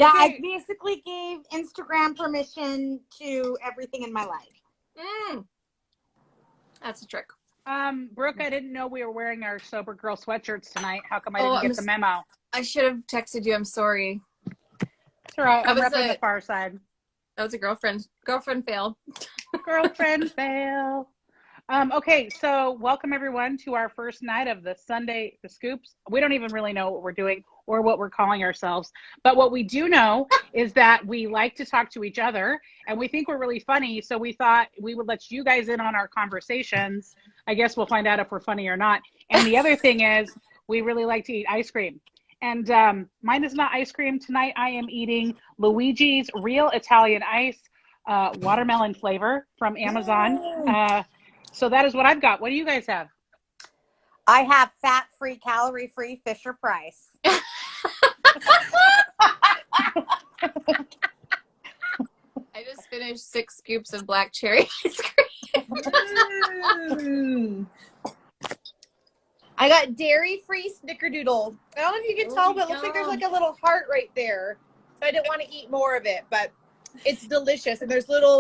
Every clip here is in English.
Yeah, Okay. I basically gave Instagram permission to everything in my life. That's a trick. Brooke, I didn't know we were wearing our Sober Girl sweatshirts tonight. How come I didn't get the memo? I should have texted you. I'm sorry. It's all right. I'm repping the far side. That was a girlfriend fail. Girlfriend fail. Okay, so welcome everyone to our first night of the Sunday Scoops. We don't even really know what we're doing or what we're calling ourselves, but what we do know is that we like to talk to each other and we think we're really funny, so we thought we would let you guys in on our conversations. I guess we'll find out if we're funny or not. And the other thing is we really like to eat ice cream. And mine is not ice cream. Tonight I am eating Luigi's Real Italian Ice watermelon flavor from Amazon. So that is what I've got. What do you guys have? I have fat-free, calorie-free Fisher Price. I just finished 6 scoops of black cherry ice cream. I got dairy-free snickerdoodle. I don't know if you can tell, but it looks like there's like a little heart right there. So I didn't want to eat more of it, but it's delicious. And there's little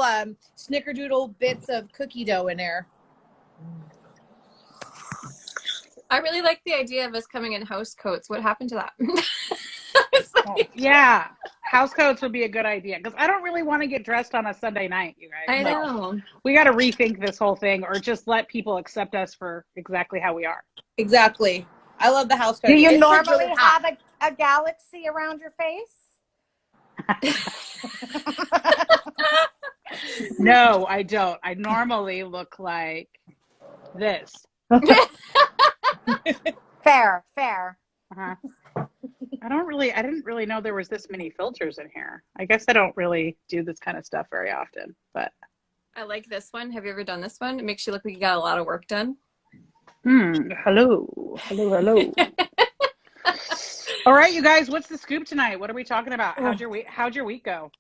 snickerdoodle bits of cookie dough in there. I really like the idea of us coming in house coats. What happened to that? Yeah, house coats would be a good idea because I don't really want to get dressed on a Sunday night, you guys. I know. We got to rethink this whole thing or just let people accept us for exactly how we are. Exactly. I love the house coat. Do you It's normally really have a galaxy around your face? No, I don't. I normally look like this. Fair. Uh-huh. I didn't really know there was this many filters in here. I guess I don't really do this kind of stuff very often, but. I like this one. Have you ever done this one? It makes you look like you got a lot of work done. Hello. All right, you guys, what's the scoop tonight? What are we talking about? How'd your week go?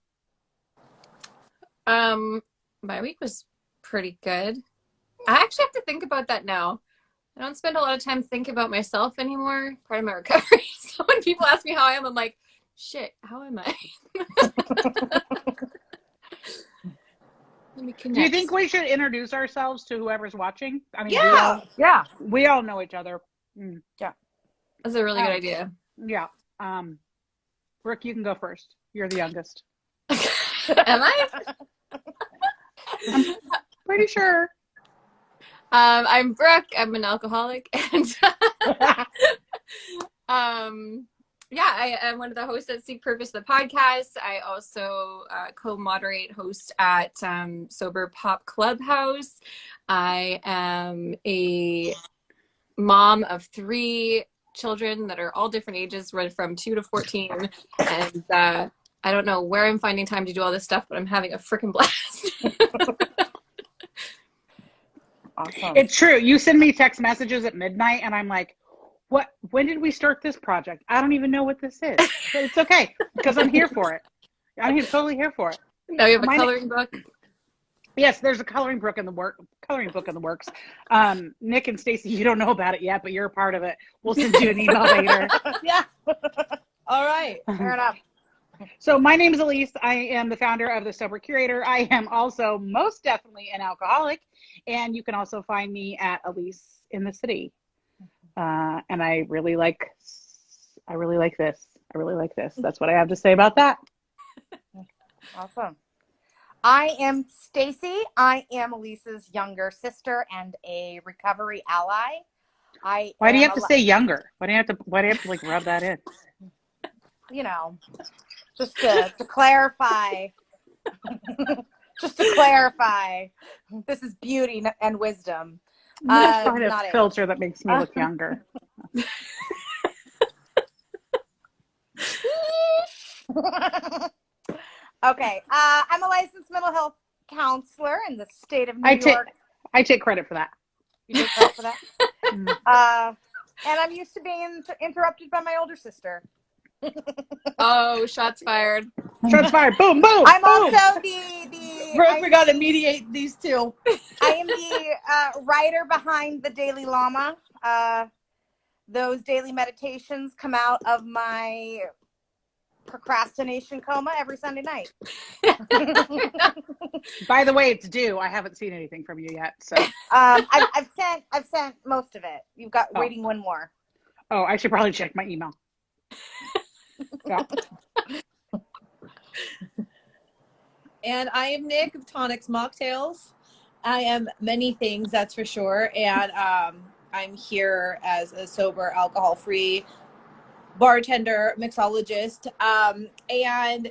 My week was pretty good. I actually have to think about that now. I don't spend a lot of time thinking about myself anymore. Part of my recovery. So when people ask me how I am, I'm like, shit, how am I? Let me connect. Do you think we should introduce ourselves to whoever's watching? I mean, we all know each other. Yeah. That's a really good idea. Yeah. Brooke, you can go first. You're the youngest. Am I? I'm pretty sure. I'm Brooke. I'm an alcoholic, and I am one of the hosts at Seek Purpose, the podcast. I also co-moderate, host at Sober Pop Clubhouse. I am a mom of 3 children that are all different ages, right from 2 to 14, and I don't know where I'm finding time to do all this stuff, but I'm having a freaking blast. Awesome. It's true. You send me text messages at midnight and I'm like, what? When did we start this project? I don't even know what this is. But it's okay because I'm here for it. I'm totally here for it. Now you have a coloring book? Yes, there's a coloring book in the works. Nick and Stacy, you don't know about it yet, but you're a part of it. We'll send you an email later. Yeah. All right. Fair enough. So my name is Elise. I am the founder of the Sober Curator. I am also most definitely an alcoholic. And you can also find me at Elise in the City. And I really like this. That's what I have to say about that. Awesome. I am Stacy. I am Elise's younger sister and a recovery ally. Why do you have to say younger? Why do you have to like rub that in? You know, just to clarify. Just to clarify, this is beauty and wisdom. Find not a filter that makes me look younger. Okay, I'm a licensed mental health counselor in the state of New York. I take credit for that. You take credit for that? And I'm used to being interrupted by my older sister. Oh, shots fired. Shots fired. Boom, boom. I'm boom. also the Brooke, we got to mediate these two. I am the writer behind the Daily Llama. Those daily meditations come out of my procrastination coma every Sunday night. By the way, it's due. I haven't seen anything from you yet. So I've sent most of it. You've got waiting one more. Oh, I should probably check my email. Yeah. And I am Nick of Tonics Mocktails. I am many things, that's for sure. And I'm here as a sober, alcohol-free bartender, mixologist. And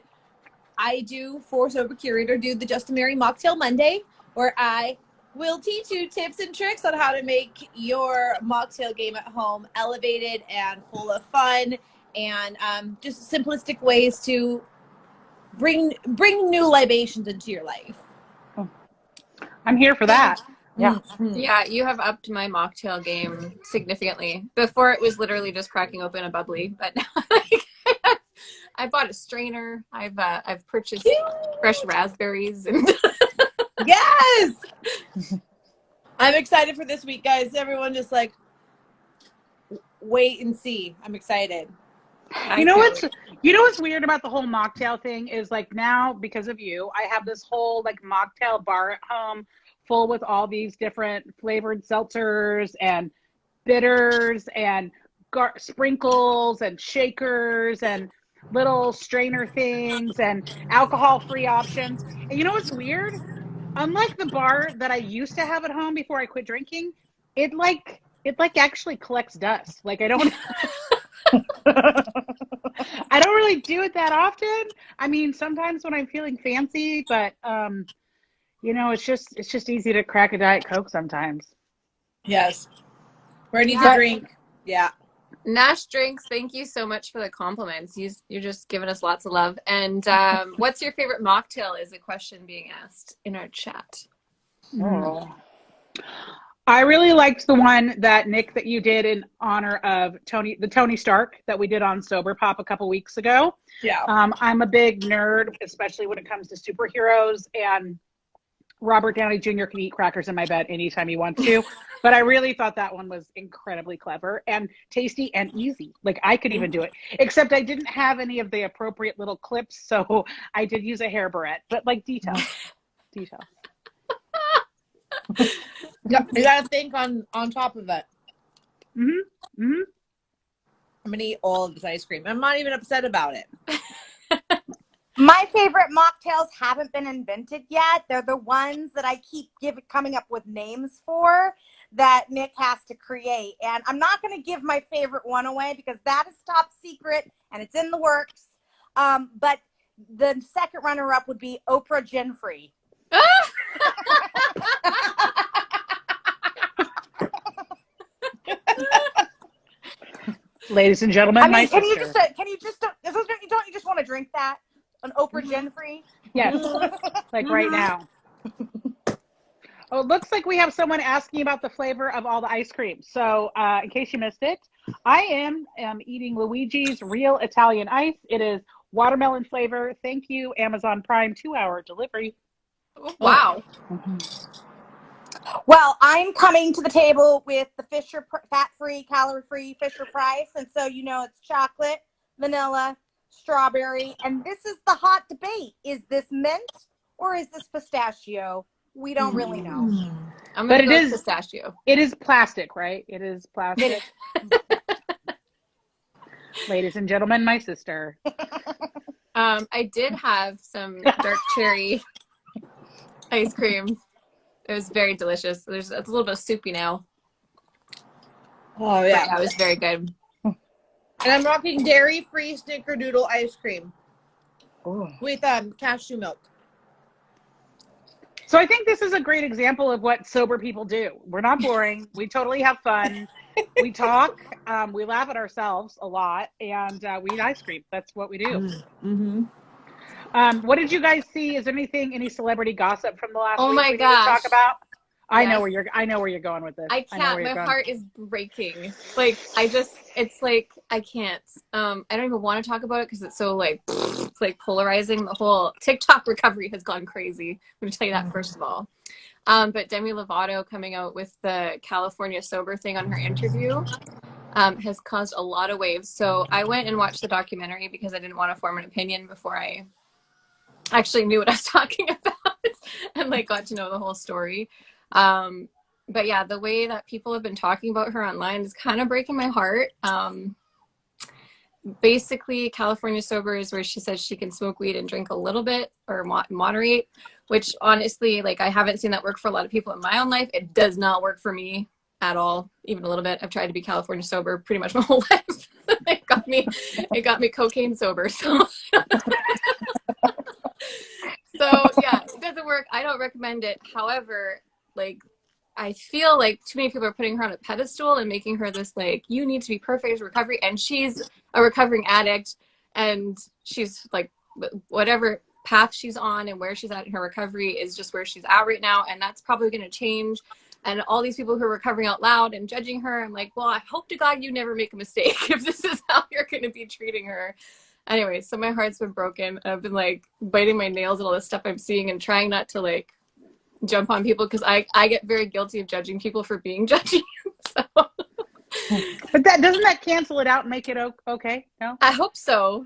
I do, for Sober Curator, do the Just a Merry Mocktail Monday, where I will teach you tips and tricks on how to make your mocktail game at home elevated and full of fun, and just simplistic ways to bring new libations into your life. I'm here for that. Yeah. Yeah, you have upped my mocktail game significantly. Before it was literally just cracking open a bubbly, but now I bought a strainer. I've purchased fresh raspberries and Yes! I'm excited for this week, guys. Everyone just like wait and see. I'm excited. You know what's weird about the whole mocktail thing is, like, now because of you, I have this whole like mocktail bar at home full with all these different flavored seltzers and bitters and sprinkles and shakers and little strainer things and alcohol-free options. And you know what's weird? Unlike the bar that I used to have at home before I quit drinking, it actually collects dust. Like, I don't I don't really do it that often. I mean, sometimes when I'm feeling fancy, but it's just easy to crack a Diet Coke sometimes. Yes. Where I need to drink. Yeah. Nash Drinks, thank you so much for the compliments. You're just giving us lots of love. And what's your favorite mocktail is a question being asked in our chat. Oh. I really liked the one that you did in honor of Tony Stark that we did on Sober Pop a couple weeks ago. Yeah. I'm a big nerd, especially when it comes to superheroes, and Robert Downey Jr. can eat crackers in my bed anytime he wants to. But I really thought that one was incredibly clever and tasty and easy. Like, I could even do it, except I didn't have any of the appropriate little clips, so I did use a hair barrette. But like details. Yeah, you gotta think on top of it. Mm-hmm. Mm-hmm. I'm gonna eat all of this ice cream. I'm not even upset about it. My favorite mocktails haven't been invented yet. They're the ones that I keep coming up with names for that Nick has to create. And I'm not going to give my favorite one away because that is top secret and it's in the works. But the second runner-up would be Oprah Gin-Free. Ladies and gentlemen, I mean, don't you just want to drink that? An Oprah Gin-Free? Yes, like right now. Oh, it looks like we have someone asking about the flavor of all the ice cream. So in case you missed it, I am eating Luigi's Real Italian Ice. It is watermelon flavor. Thank you, Amazon Prime 2-hour delivery. Wow. Mm-hmm. Well, I'm coming to the table with the Fisher fat-free, calorie-free Fisher Price. And so, it's chocolate, vanilla, strawberry. And this is the hot debate. Is this mint or is this pistachio? We don't really know. I'm going to go with pistachio. It is plastic, right? It is plastic. Ladies and gentlemen, my sister. I did have some dark cherry ice cream. It was very delicious. It's a little bit soupy now. Oh, yeah. But yeah, it was very good. And I'm rocking dairy-free snickerdoodle ice cream with cashew milk. So I think this is a great example of what sober people do. We're not boring. We totally have fun. We talk. We laugh at ourselves a lot. And we eat ice cream. That's what we do. Mm-hmm. What did you guys see? Is there any celebrity gossip from the last week my we need to gosh. talk about? I Yes. know where you're going with this. I can't. My heart is breaking. Like, it's like, I can't. I don't even want to talk about it because it's so it's like polarizing. The whole TikTok recovery has gone crazy. I'm going to tell you that first of all. But Demi Lovato coming out with the California sober thing on her interview. has caused a lot of waves. So I went and watched the documentary because I didn't want to form an opinion before I actually knew what I was talking about and like got to know the whole story. But yeah, the way that people have been talking about her online is kind of breaking my heart. Basically, California Sober is where she says she can smoke weed and drink a little bit or moderate, which honestly, like I haven't seen that work for a lot of people in my own life. It does not work for me at all, even a little bit. I've tried to be California sober pretty much my whole life. It got me cocaine sober. So so yeah, it doesn't work. I don't recommend it. However, like I feel like too many people are putting her on a pedestal and making her this like, you need to be perfect as recovery. And she's a recovering addict and she's like, whatever path she's on and where she's at in her recovery is just where she's at right now. And that's probably going to change. And all these people who are recovering out loud and judging her, I'm like, well, I hope to God you never make a mistake if this is how you're going to be treating her. Anyway, so my heart's been broken. I've been like biting my nails and all this stuff I'm seeing and trying not to like jump on people because I get very guilty of judging people for being judgy. So. But doesn't that cancel it out and make it okay? No? I hope so.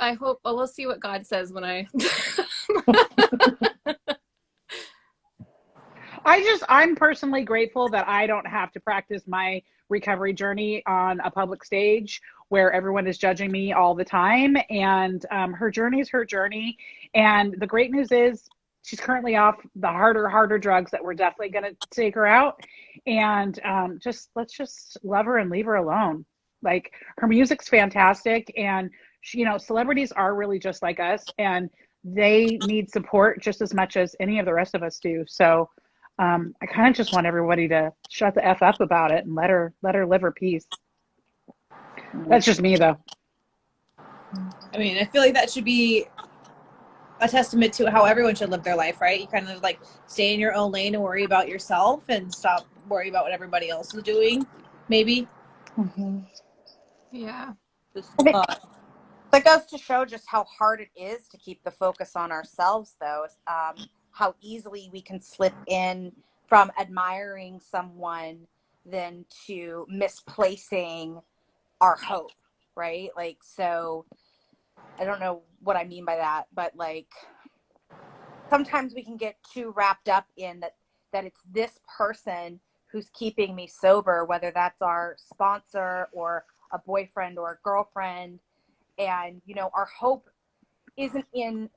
Well, we'll see what God says when I. I'm personally grateful that I don't have to practice my recovery journey on a public stage where everyone is judging me all the time. And her journey is her journey. And the great news is she's currently off the harder drugs that we're definitely going to take her out. And let's just love her and leave her alone. Like her music's fantastic. And she, celebrities are really just like us and they need support just as much as any of the rest of us do. So I kind of just want everybody to shut the F up about it and let her live her peace. That's just me though. I mean, I feel like that should be a testament to how everyone should live their life, right? You kind of like stay in your own lane and worry about yourself and stop worrying about what everybody else is doing, maybe. Mm-hmm. Yeah. That goes to show just how hard it is to keep the focus on ourselves, though. How easily we can slip in from admiring someone than to misplacing our hope, right? Like, so I don't know what I mean by that, but like sometimes we can get too wrapped up in that it's this person who's keeping me sober, whether that's our sponsor or a boyfriend or a girlfriend. And, our hope isn't in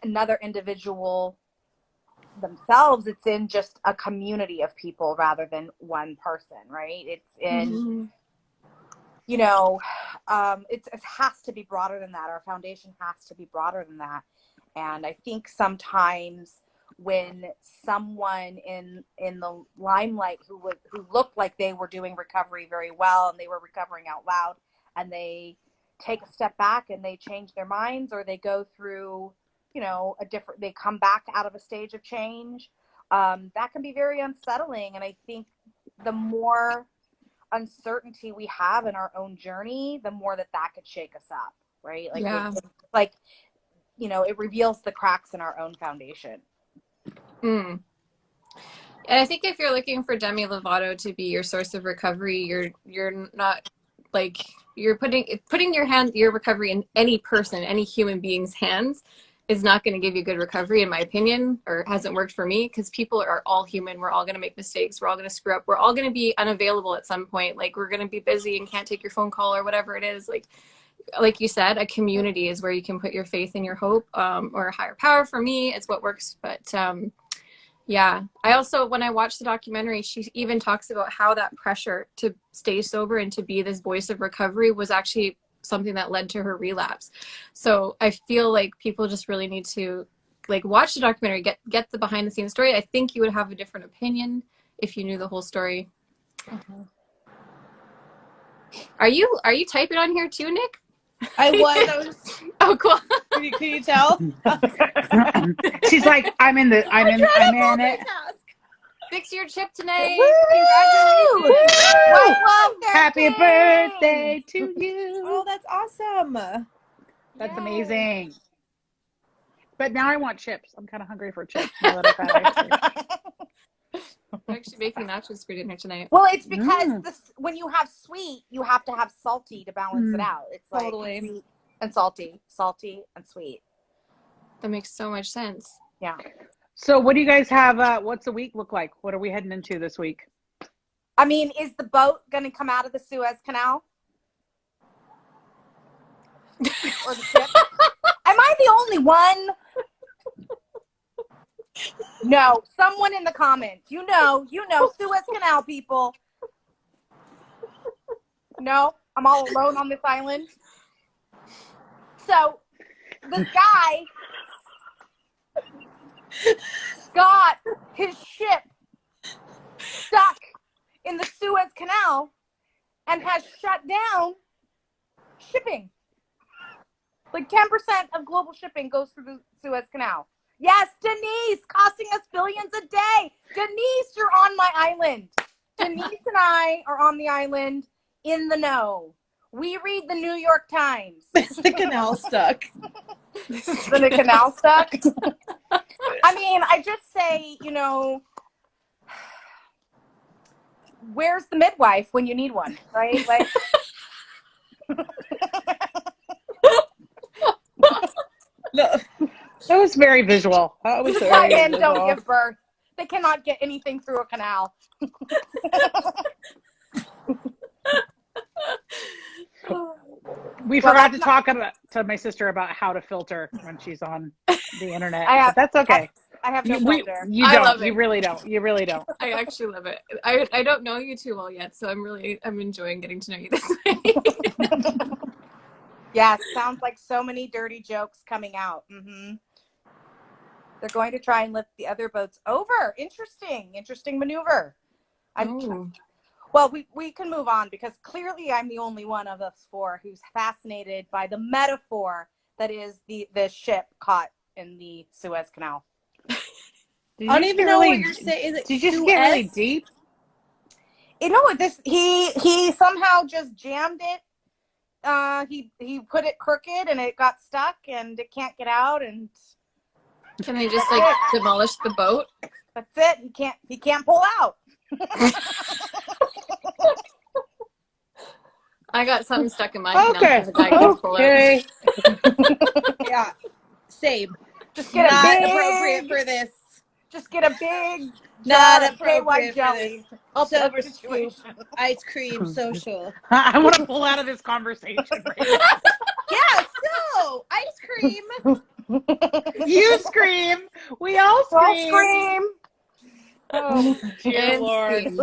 another individual themselves. It's in just a community of people rather than one person, right? It's in, it has to be broader than that. Our foundation has to be broader than that. And I think sometimes when someone in the limelight who looked like they were doing recovery very well and they were recovering out loud and they take a step back and they change their minds or they go through, they come back out of a stage of change, that can be very unsettling. And I think the more uncertainty we have in our own journey, the more that could shake us up, right? Like, yeah. It reveals the cracks in our own foundation. And I think if you're looking for Demi Lovato to be your source of recovery, you're not like you're putting your recovery in any person, any human being's hands is not going to give you good recovery, in my opinion, or hasn't worked for me, because people are all human. We're all going to make mistakes. We're all going to screw up. We're all going to be unavailable at some point. Like we're going to be busy and can't take your phone call or whatever it is. Like you said, a community is where you can put your faith and your hope, or a higher power. For me, it's what works. But yeah, I also, when I watched the documentary, she even talks about how that pressure to stay sober and to be this voice of recovery was actually something that led to her relapse. So I feel like people just really need to watch the documentary, get the behind the scenes story. I think you would have a different opinion if you knew the whole story. Mm-hmm. Are you typing on here too, Nick? I was. Oh, cool. Can you tell? She's like, I'm in it. Fix your chip tonight. Woo! Happy birthday to you. Oh, that's awesome. That's amazing. But now I want chips. I'm kind of hungry for chips. Now that I've had ice cream. I'm actually making nachos for dinner tonight. Well, it's because when you have sweet, you have to have salty to balance it out. It's like sweet and salty and sweet. That makes so much sense. Yeah. So what do you guys have? What's the week look like? What are we heading into this week? I mean, is the boat going to come out of the Suez Canal? Or the ship? Am I the only one? No, someone in the comments. You know, Suez Canal people. No, I'm all alone on this island. So, this guy got his ship stuck in the Suez Canal and has shut down shipping. Like 10% of global shipping goes through the Suez Canal. Yes, Denise, costing us billions a day. Denise, you're on my island. Denise and I are on the island in the know. We read the New York Times. Is the canal stuck? Is the canal stuck? I mean, I just say, where's the midwife when you need one, right? Like, No. That was very visual. That was why very men visual. don't give birth. They cannot get anything through a canal. We forgot to talk to my sister about how to filter when she's on the internet. But that's okay. I have no filter. You I don't. love it. You really don't. You really don't. I actually love it. I don't know you too well yet, so I'm enjoying getting to know you this way. Yes, sounds like so many dirty jokes coming out. Mm-hmm. They're going to try and lift the other boats over. Interesting maneuver. Well, we can move on because clearly I'm the only one of us four who's fascinated by the metaphor that is the ship caught in the Suez Canal. I don't even know what you're saying. Is it Did you just get really deep? He somehow just jammed it. He put it crooked and it got stuck and it can't get out, and can they just demolish the boat? That's it. He can't pull out. I got something stuck in my canal. Okay. Yeah, same. Just get not a big, appropriate for this. Just get a big, not KY appropriate jelly. Silver scoop ice cream social. I want to pull out of this conversation right now. Yeah, so ice cream. You scream. We all scream. Oh, dear Lord.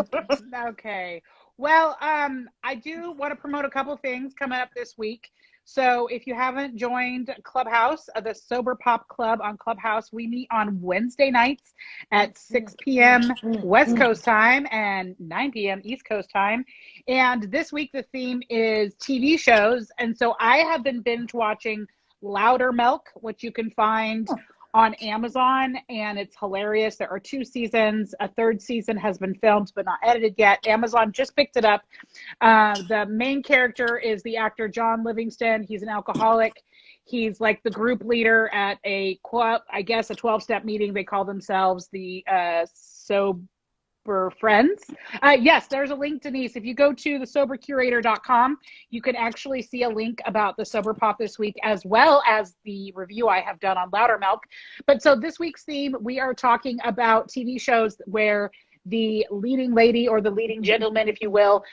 Okay. Well, I do want to promote a couple things coming up this week. So if you haven't joined Clubhouse, the Sober Pop Club on Clubhouse, we meet on Wednesday nights at 6 p.m. West Coast time and 9 p.m. East Coast time. And this week the theme is TV shows. And so I have been binge watching Louder Milk, which you can find on Amazon, and it's hilarious. There are 2 seasons. A 3rd season has been filmed but not edited yet. Amazon just picked it up. The main character is the actor John Livingston. He's an alcoholic. He's like the group leader at a 12-step meeting. They call themselves the Sober Friends. Yes, there's a link, Denise. If you go to thesobercurator.com, you can actually see a link about the Sober Pop this week, as well as the review I have done on Louder Milk. But so this week's theme, we are talking about TV shows where the leading lady or the leading gentleman, if you will,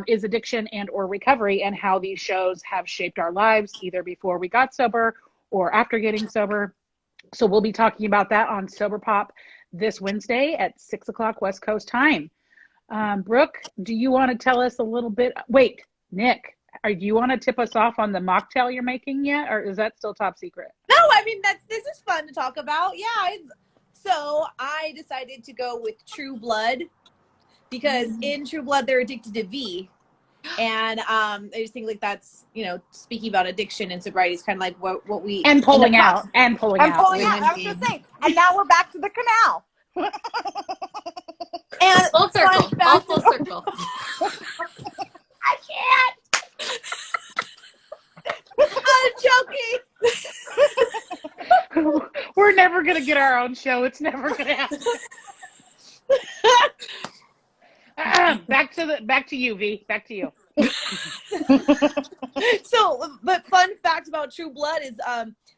is addiction and or recovery, and how these shows have shaped our lives either before we got sober or after getting sober. So we'll be talking about that on Sober Pop this Wednesday at 6 o'clock West Coast time. Brooke, do you want to tell us a little bit? Wait, Nick, do you want to tip us off on the mocktail you're making yet, or is that still top secret? No, I mean, this is fun to talk about. Yeah, so I decided to go with True Blood because in True Blood they're addicted to V. And I just think like that's, speaking about addiction and sobriety is kind of like what we and pulling out. I was just saying, and now we're back to the canal. And full circle. All full circle. I can't. I'm joking. We're never gonna get our own show. It's never gonna happen. Back to you, V. Back to you. So, but fun fact about True Blood is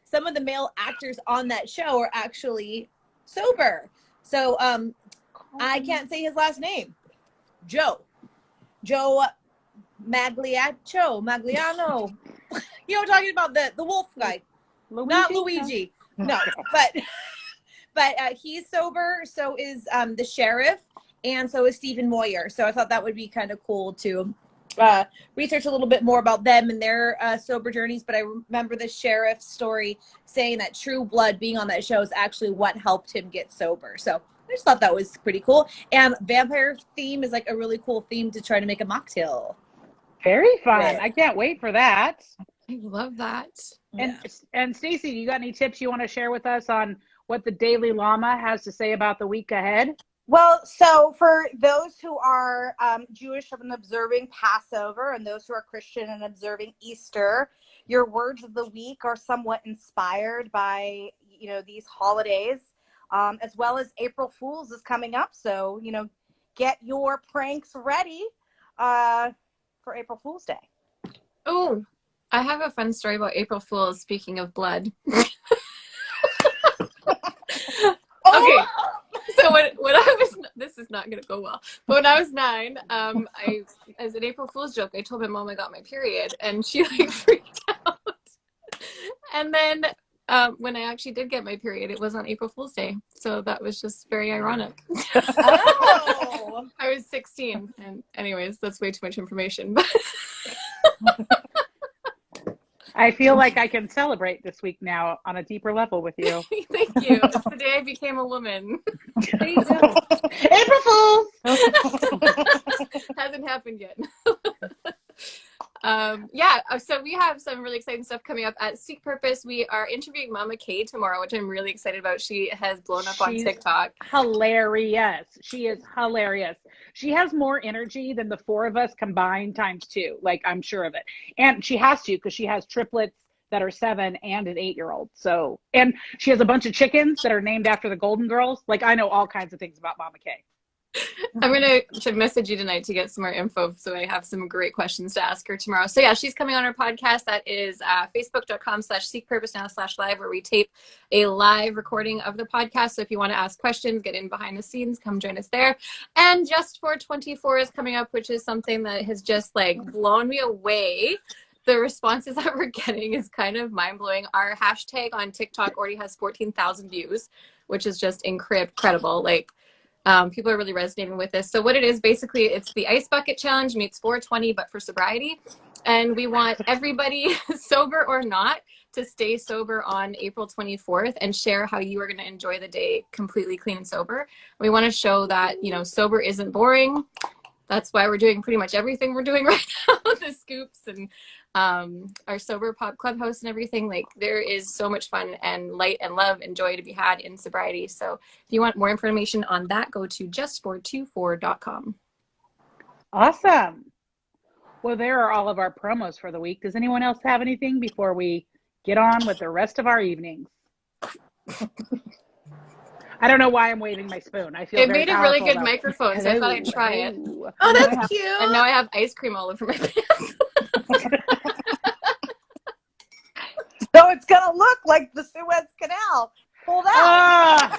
some of the male actors on that show are actually sober. So I can't say his last name. Joe Magliano. You know, what I'm talking about the wolf guy, not Luigi. No, but he's sober. So is the sheriff, and so is Stephen Moyer. So I thought that would be kind of cool to research a little bit more about them and their sober journeys. But I remember the sheriff's story saying that True Blood being on that show is actually what helped him get sober. So I just thought that was pretty cool. And vampire theme is like a really cool theme to try to make a mocktail. Very fun. Yeah. I can't wait for that. I love that. And Stacey, you got any tips you want to share with us on what the Daily Llama has to say about the week ahead? Well, so for those who are Jewish and observing Passover, and those who are Christian and observing Easter, your words of the week are somewhat inspired by, you know, these holidays, as well as April Fool's is coming up. So, you know, get your pranks ready for April Fool's Day. Oh, I have a fun story about April Fool's, speaking of blood. Okay. So when I was, this is not going to go well, but when I was 9, as an April Fool's joke, I told my mom I got my period, and she like freaked out. And then when I actually did get my period, it was on April Fool's Day. So that was just very ironic. Oh. I was 16, and anyways, that's way too much information. But I feel like I can celebrate this week now on a deeper level with you. Thank you. It's the day I became a woman. There you go. April Fools! Hasn't happened yet. So we have some really exciting stuff coming up at Seek Purpose. We are interviewing Mama Kay tomorrow, which I'm really excited about. She has blown up on TikTok. Hilarious. She is hilarious. She has more energy than the 4 of us combined times 2. Like, I'm sure of it. And she has to, because she has triplets that are 7 and an 8-year-old. So, and she has a bunch of chickens that are named after the Golden Girls. Like, I know all kinds of things about Mama Kay. I'm going to message you tonight to get some more info, so I have some great questions to ask her tomorrow. So yeah, she's coming on our podcast. That is facebook.com/seekpurposenow/live, where we tape a live recording of the podcast. So if you want to ask questions, get in behind the scenes, come join us there. And Just for 24 is coming up, which is something that has just like blown me away. The responses that we're getting is kind of mind-blowing. Our hashtag on TikTok already has 14,000 views, which is just incredible. Like, people are really resonating with this. So what it is, basically, it's the Ice Bucket Challenge meets 420, but for sobriety. And we want everybody, sober or not, to stay sober on April 24th and share how you are going to enjoy the day completely clean and sober. We want to show that, you know, sober isn't boring. That's why we're doing pretty much everything we're doing right now, the scoops and our Sober Pop Clubhouse and everything. Like, there is so much fun and light and love and joy to be had in sobriety. So if you want more information on that, go to just424.com. Awesome. Well, there are all of our promos for the week. Does anyone else have anything before we get on with the rest of our evenings? I don't know why I'm waving my spoon. I feel it very made a really good about microphone, so I thought I'd try it. Oh, that's cute. And now I have ice cream all over my pants. So it's going to look like the Suez Canal pulled out.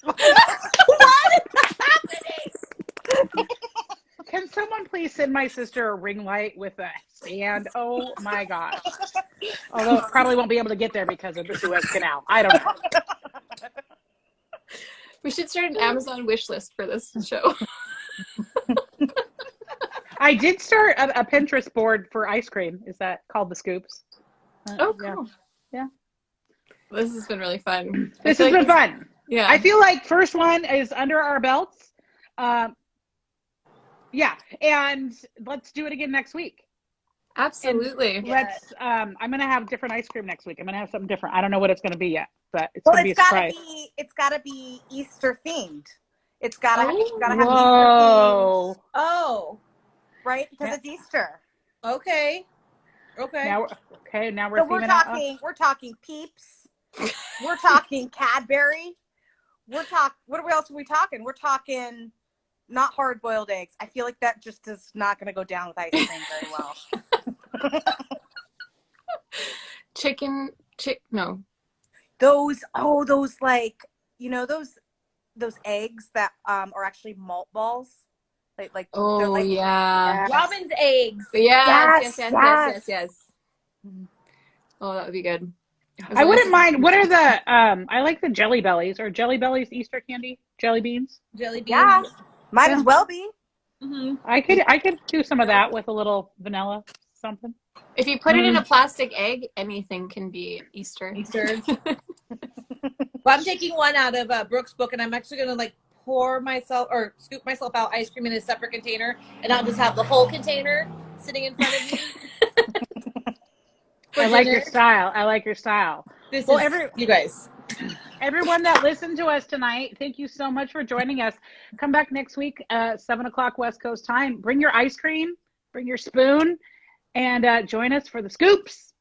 What is happening? Can someone please send my sister a ring light with a stand? Oh my gosh. Although it probably won't be able to get there because of the Suez Canal. I don't know. We should start an Amazon wish list for this show. I did start a Pinterest board for ice cream. Is that called The Scoops? Oh, cool. Yeah. This has been really fun. This has been fun. Yeah. I feel like first one is under our belts. Yeah. And let's do it again next week. Absolutely. And let's, I'm going to have different ice cream next week. I'm going to have something different. I don't know what it's going to be yet, but it's going to be a surprise. It's got to be Easter themed. It's got to have Easter themed. Oh. Right? Because it's Easter. Okay. Now we're So we're talking Peeps. We're talking Cadbury. What else are we talking? We're talking not hard boiled eggs. I feel like that just is not going to go down with ice cream very well. No. Those like, those eggs that are actually malt balls. Like Oh, they're like, yeah. Robin's eggs. Yes. Yes. Oh, that would be good. I wouldn't mind. What are the I like the Jelly Bellies. Or Jelly Bellies Easter candy? Jelly beans? Jelly beans. Yeah. Might Yeah. as well be. Mm-hmm. I could do some of that with a little vanilla something. If you put it in a plastic egg, anything can be Easter. Well, I'm taking one out of Brooke's book, and I'm actually going to like pour myself or scoop myself out ice cream in a separate container, and I'll just have the whole container sitting in front of me. I like your style. You guys. Everyone that listened to us tonight, thank you so much for joining us. Come back next week, 7:00 West Coast time. Bring your ice cream, bring your spoon, and join us for the scoops.